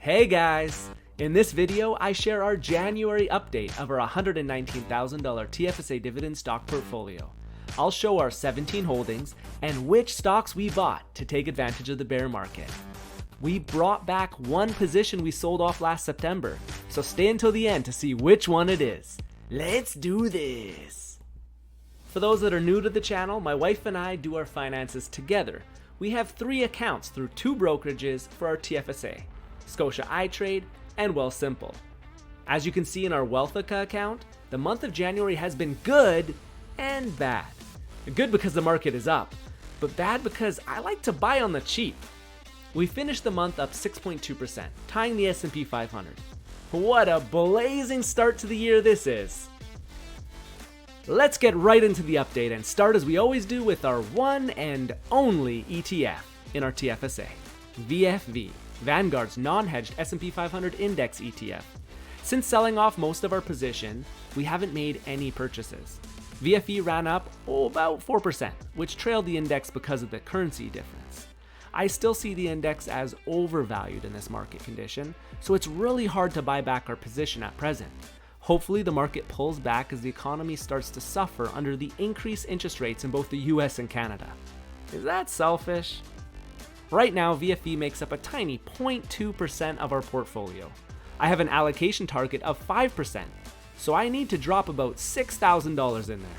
Hey guys! In this video, I share our January update of our $119,000 TFSA dividend stock portfolio. I'll show our 17 holdings and which stocks we bought to take advantage of the bear market. We brought back one position we sold off last September, so stay until the end to see which one it is. Let's do this! For those that are new to the channel, my wife and I do our finances together. We have 3 accounts through 2 brokerages for our TFSA, Scotia iTrade and Wealthsimple. As you can see in our Wealthsimple account, the month of January has been good and bad. Good because the market is up, but bad because I like to buy on the cheap. We finished the month up 6.2%, tying the S&P 500. What a blazing start to the year this is! Let's get right into the update and start as we always do with our one and only ETF in our TFSA, VFV, Vanguard's non-hedged S&P 500 index ETF. Since selling off most of our position, we haven't made any purchases. VFV ran up about 4%, which trailed the index because of the currency difference. I still see the index as overvalued in this market condition, so it's really hard to buy back our position at present. Hopefully the market pulls back as the economy starts to suffer under the increased interest rates in both the US and Canada. Is that selfish? Right now, VFV makes up a tiny 0.2% of our portfolio. I have an allocation target of 5%, so I need to drop about $6,000 in there.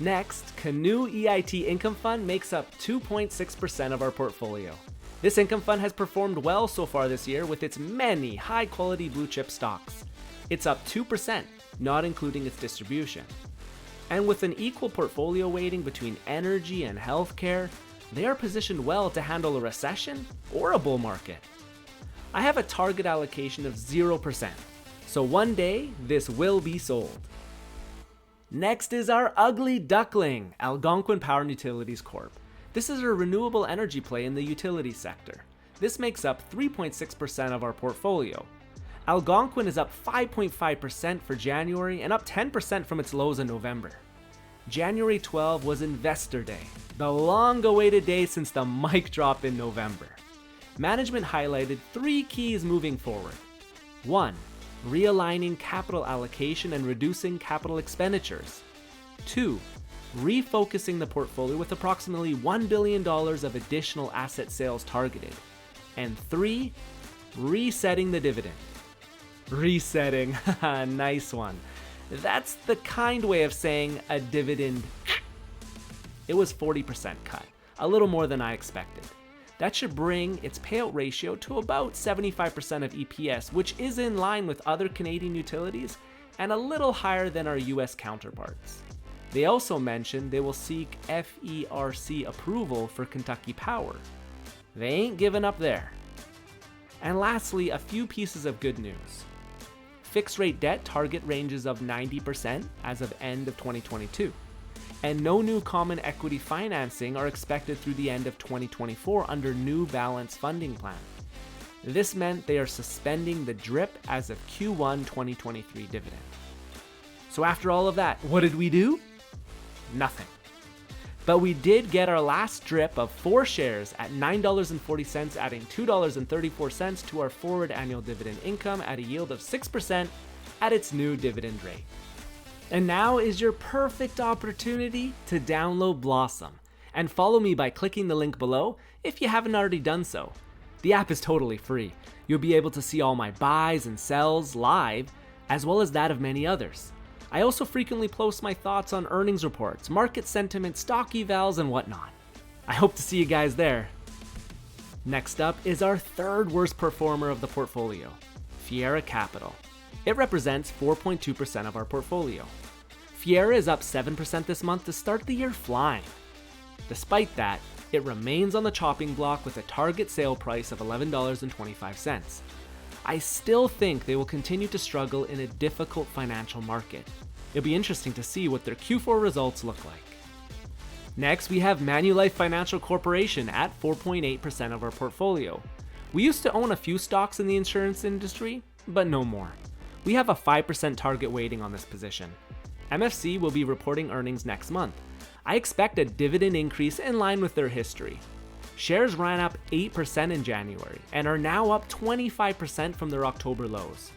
Next, CANOE EIT Income Fund makes up 2.6% of our portfolio. This income fund has performed well so far this year with its many high-quality blue-chip stocks. It's up 2%, not including its distribution. And with an equal portfolio weighting between energy and healthcare, they are positioned well to handle a recession or a bull market. I have a target allocation of 0%, so one day this will be sold. Next is our ugly duckling, ALGONQUIN Power and Utilities Corp. This is a renewable energy play in the utility sector. This makes up 3.6% of our portfolio. ALGONQUIN is up 5.5% for January and up 10% from its lows in November. January 12 was Investor Day, the long-awaited day since the mic drop in November. Management highlighted 3 keys moving forward. 1. Realigning capital allocation and reducing capital expenditures. 2. Refocusing the portfolio with approximately $1 billion of additional asset sales targeted. And 3. Resetting the dividend. Resetting, nice one. That's the kind way of saying a dividend. It was 40% cut, a little more than I expected. That should bring its payout ratio to about 75% of EPS, which is in line with other Canadian utilities and a little higher than our US counterparts. They also mentioned they will seek FERC approval for Kentucky Power. They ain't giving up there. And lastly, a few pieces of good news. Fixed rate debt target ranges of 90% as of end of 2022. And no new common equity financing are expected through the end of 2024 under new balance funding plan. This meant they are suspending the DRIP as of Q1 2023 dividend. So after all of that, what did we do? Nothing. But we did get our last DRIP of 4 shares at $9.40, adding $2.34 to our forward annual dividend income at a yield of 6% at its new dividend rate. And now is your perfect opportunity to download Blossom and follow me by clicking the link below if you haven't already done so. The app is totally free. You'll be able to see all my buys and sells live, as well as that of many others. I also frequently post my thoughts on earnings reports, market sentiment, stock evals, and whatnot. I hope to see you guys there. Next up is our 3rd worst performer of the portfolio, FIERA Capital. It represents 4.2% of our portfolio. FIERA is up 7% this month to start the year flying. Despite that, it remains on the chopping block with a target sale price of $11.25. I still think they will continue to struggle in a difficult financial market. It'll be interesting to see what their Q4 results look like. Next, we have MANULIFE Financial Corporation at 4.8% of our portfolio. We used to own a few stocks in the insurance industry, but no more. We have a 5% target weighting on this position. MFC will be reporting earnings next month. I expect a dividend increase in line with their history. Shares ran up 8% in January and are now up 25% from their October lows.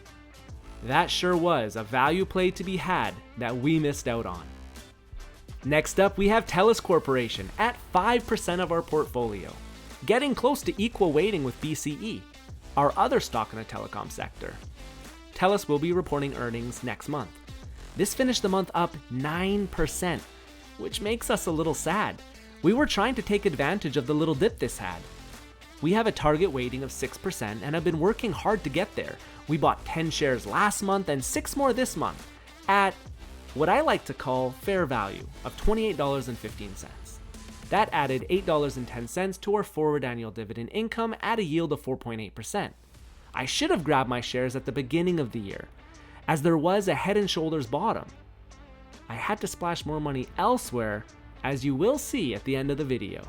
That sure was a value play to be had that we missed out on. Next up, we have TELUS Corporation at 5% of our portfolio, getting close to equal weighting with BCE, our other stock in the telecom sector. TELUS will be reporting earnings next month. This finished the month up 9%, which makes us a little sad. We were trying to take advantage of the little dip this had. We have a target weighting of 6% and have been working hard to get there. We bought 10 shares last month and 6 more this month at what I like to call fair value of $28.15. That added $8.10 to our forward annual dividend income at a yield of 4.8%. I should have grabbed my shares at the beginning of the year, as there was a head and shoulders bottom. I had to splash more money elsewhere, as you will see at the end of the video.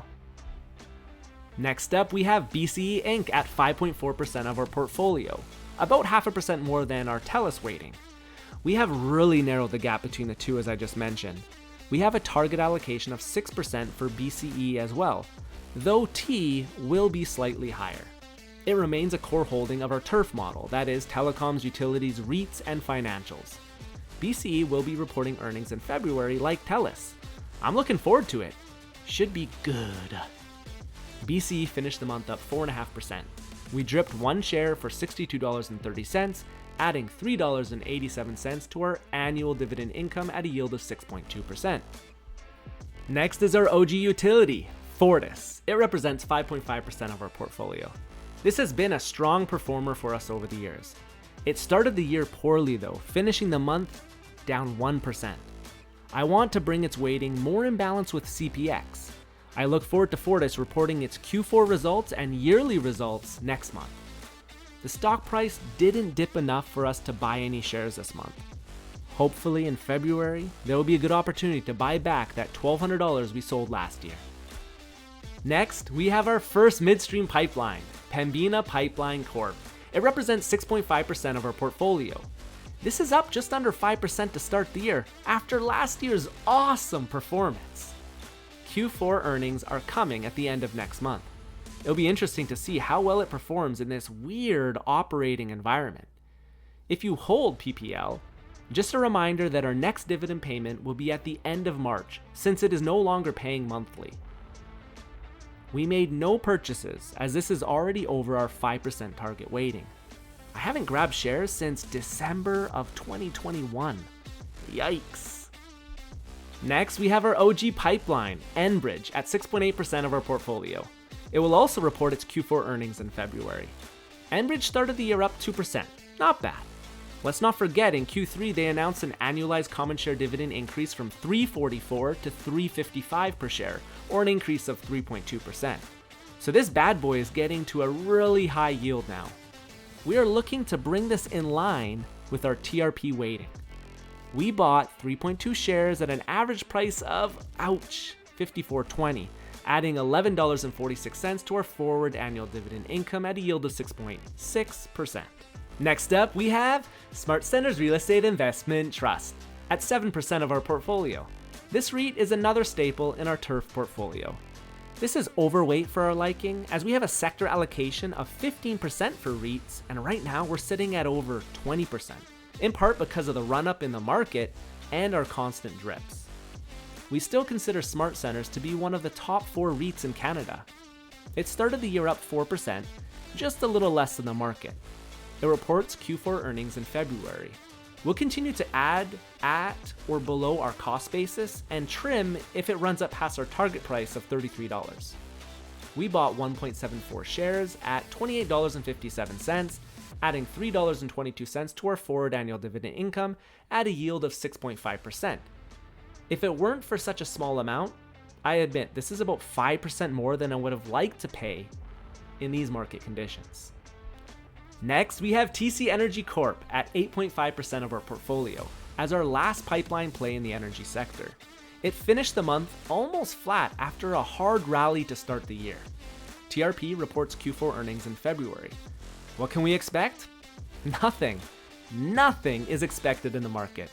Next up, we have BCE Inc. at 5.4% of our portfolio, about 0.5% more than our TELUS weighting. We have really narrowed the gap between the two, as I just mentioned. We have a target allocation of 6% for BCE as well, though T will be slightly higher. It remains a core holding of our TURF model, that is telecoms, utilities, REITs, and financials. BCE will be reporting earnings in February like TELUS. I'm looking forward to it. Should be good. BCE finished the month up 4.5%. We dripped one share for $62.30, adding $3.87 to our annual dividend income at a yield of 6.2%. Next is our OG utility, FORTIS. It represents 5.5% of our portfolio. This has been a strong performer for us over the years. It started the year poorly though, finishing the month down 1%. I want to bring its weighting more in balance with CPX. I look forward to FORTIS reporting its Q4 results and yearly results next month. The stock price didn't dip enough for us to buy any shares this month. Hopefully in February, there will be a good opportunity to buy back that $1,200 we sold last year. Next, we have our first midstream pipeline, PEMBINA Pipeline Corp. It represents 6.5% of our portfolio. This is up just under 5% to start the year after last year's awesome performance. Q4 earnings are coming at the end of next month. It'll be interesting to see how well it performs in this weird operating environment. If you hold PPL, just a reminder that our next dividend payment will be at the end of March, since it is no longer paying monthly. We made no purchases, as this is already over our 5% target weighting. I haven't grabbed shares since December of 2021. Yikes. Next, we have our OG pipeline, ENBRIDGE, at 6.8% of our portfolio. It will also report its Q4 earnings in February. ENBRIDGE started the year up 2%, not bad. Let's not forget, in Q3 they announced an annualized common share dividend increase from $3.44 to $3.55 per share, or an increase of 3.2%. So this bad boy is getting to a really high yield now. We are looking to bring this in line with our TRP weighting. We bought 3.2 shares at an average price of, ouch, $54.20, adding $11.46 to our forward annual dividend income at a yield of 6.6%. Next up, we have SMARTCENTRES Real Estate Investment Trust at 7% of our portfolio. This REIT is another staple in our TURF portfolio. This is overweight for our liking, as we have a sector allocation of 15% for REITs, and right now we're sitting at over 20%, in part because of the run-up in the market and our constant drips. We still consider SmartCentres to be one of the top 4 REITs in Canada. It started the year up 4%, just a little less than the market. It reports Q4 earnings in February. We'll continue to add at or below our cost basis and trim if it runs up past our target price of $33. We bought 1.74 shares at $28.57, adding $3.22 to our forward annual dividend income at a yield of 6.5%. If it weren't for such a small amount, I admit this is about 5% more than I would have liked to pay in these market conditions. Next, we have TC Energy Corp at 8.5% of our portfolio as our last pipeline play in the energy sector. It finished the month almost flat after a hard rally to start the year. TRP reports Q4 earnings in February. What can we expect? Nothing. Nothing is expected in the market.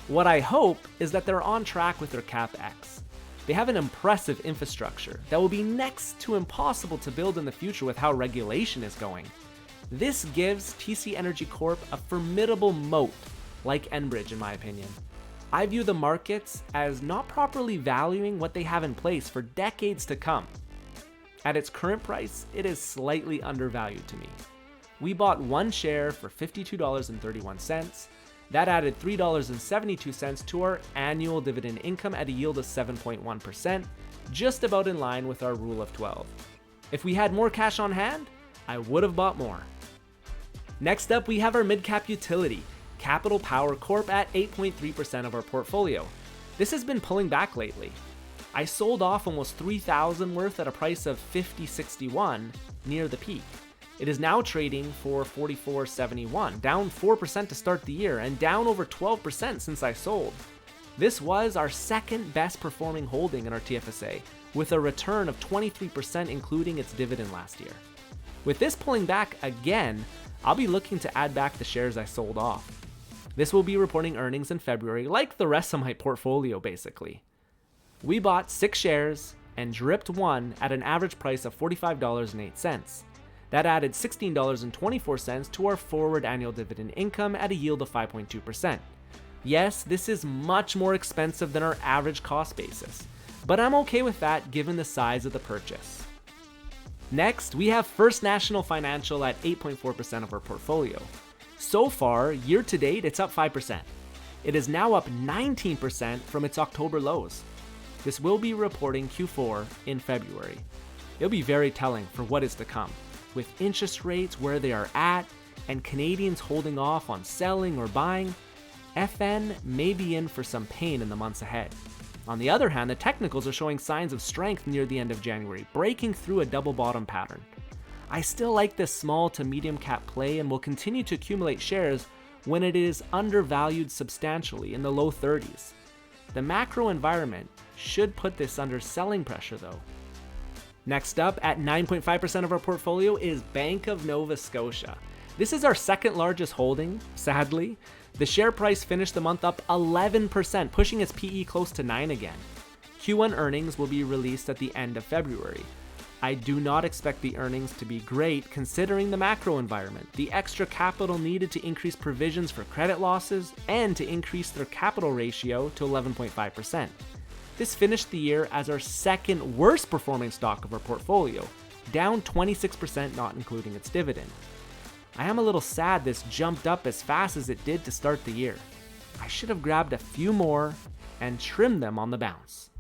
What I hope is that they're on track with their CapEx. They have an impressive infrastructure that will be next to impossible to build in the future with how regulation is going. This gives TC Energy Corp a formidable moat, like ENBRIDGE in my opinion. I view the markets as not properly valuing what they have in place for decades to come. At its current price, it is slightly undervalued to me. We bought one share for $52.31. That added $3.72 to our annual dividend income at a yield of 7.1%, just about in line with our rule of 12. If we had more cash on hand, I would have bought more. Next up, we have our mid-cap utility, Capital Power Corp at 8.3% of our portfolio. This has been pulling back lately. I sold off almost $3,000 worth at a price of $50.61 near the peak. It is now trading for $44.71, down 4% to start the year and down over 12% since I sold. This was our second best performing holding in our TFSA, with a return of 23% including its dividend last year. With this pulling back again, I'll be looking to add back the shares I sold off. This will be reporting earnings in February, like the rest of my portfolio basically. We bought 6 shares and dripped one at an average price of $45.08. That added $16.24 to our forward annual dividend income at a yield of 5.2%. Yes, this is much more expensive than our average cost basis, but I'm okay with that given the size of the purchase. Next, we have First National Financial at 8.4% of our portfolio. So far, year to date, it's up 5%. It is now up 19% from its October lows. This will be reporting Q4 in February. It'll be very telling for what is to come. With interest rates where they are at and Canadians holding off on selling or buying, FN may be in for some pain in the months ahead. On the other hand, the technicals are showing signs of strength near the end of January, breaking through a double bottom pattern. I still like this small to medium cap play and will continue to accumulate shares when it is undervalued substantially in the low 30s. The macro environment should put this under selling pressure though. Next up, at 9.5% of our portfolio, is Bank of Nova Scotia. This is our second largest holding, sadly. The share price finished the month up 11%, pushing its PE close to 9 again. Q1 earnings will be released at the end of February. I do not expect the earnings to be great considering the macro environment, the extra capital needed to increase provisions for credit losses, and to increase their capital ratio to 11.5%. This finished the year as our second worst performing stock of our portfolio, down 26% not including its dividend. I am a little sad this jumped up as fast as it did to start the year. I should have grabbed a few more and trimmed them on the bounce.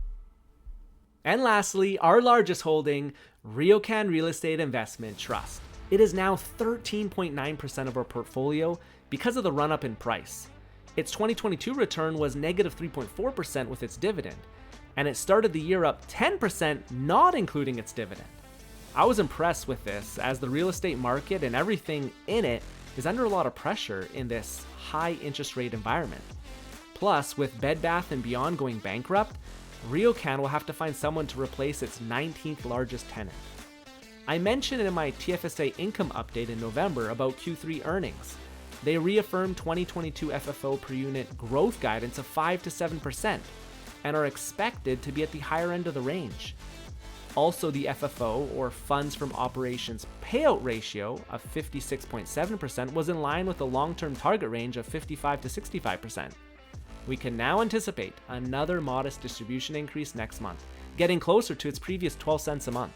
And lastly, our largest holding, RIOCAN Real Estate Investment Trust. It is now 13.9% of our portfolio because of the run-up in price. Its 2022 return was negative 3.4% with its dividend, and it started the year up 10% not including its dividend. I was impressed with this as the real estate market and everything in it is under a lot of pressure in this high interest rate environment. Plus, with Bed Bath & Beyond going bankrupt, RIOCAN will have to find someone to replace its 19th largest tenant. I mentioned in my TFSA income update in November about Q3 earnings. They reaffirmed 2022 FFO per unit growth guidance of 5 to 7% and are expected to be at the higher end of the range. Also, the FFO, or funds from operations payout ratio of 56.7% was in line with the long-term target range of 55 to 65%. We can now anticipate another modest distribution increase next month, getting closer to its previous 12 cents a month.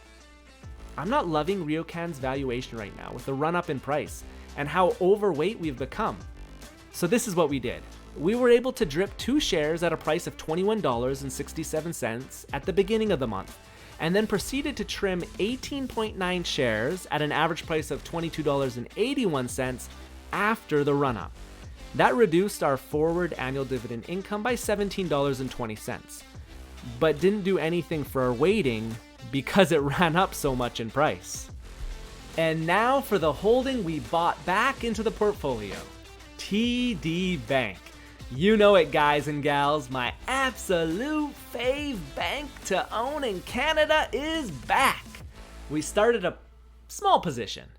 I'm not loving RIOCAN's valuation right now with the run-up in price and how overweight we've become. So this is what we did. We were able to drip 2 shares at a price of $21.67 at the beginning of the month, and then proceeded to trim 18.9 shares at an average price of $22.81 after the run-up. That reduced our forward annual dividend income by $17.20, but didn't do anything for our weighting because it ran up so much in price. And now for the holding we bought back into the portfolio, TD Bank. You know it, guys and gals, my absolute fave bank to own in Canada is back. We started a small position,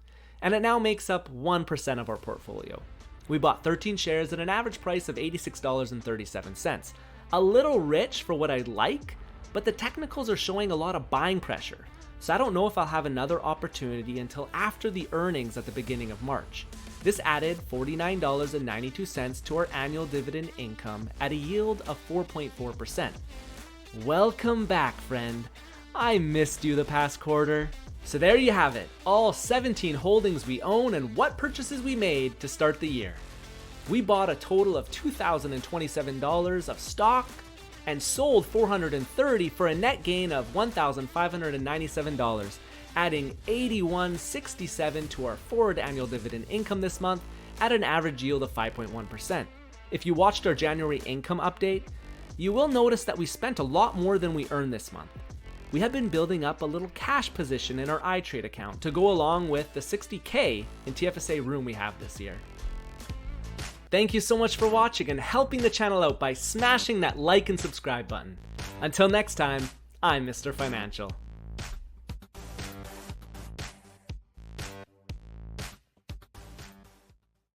and it now makes up 1% of our portfolio. We bought 13 shares at an average price of $86.37. A little rich for what I'd like, but the technicals are showing a lot of buying pressure, so I don't know if I'll have another opportunity until after the earnings at the beginning of March. This added $49.92 to our annual dividend income at a yield of 4.4%. Welcome back, friend. I missed you the past quarter. So there you have it, all 17 holdings we own and what purchases we made to start the year. We bought a total of $2,027 of stock and sold $430 for a net gain of $1,597, adding $81.67 to our forward annual dividend income this month at an average yield of 5.1%. If you watched our January income update, you will notice that we spent a lot more than we earned this month. We have been building up a little cash position in our iTrade account to go along with the $60K in Tfsa room we have this year. Thank you so much for watching and helping the channel out by smashing that like and subscribe button. Until next time, I'm Mr. Financial.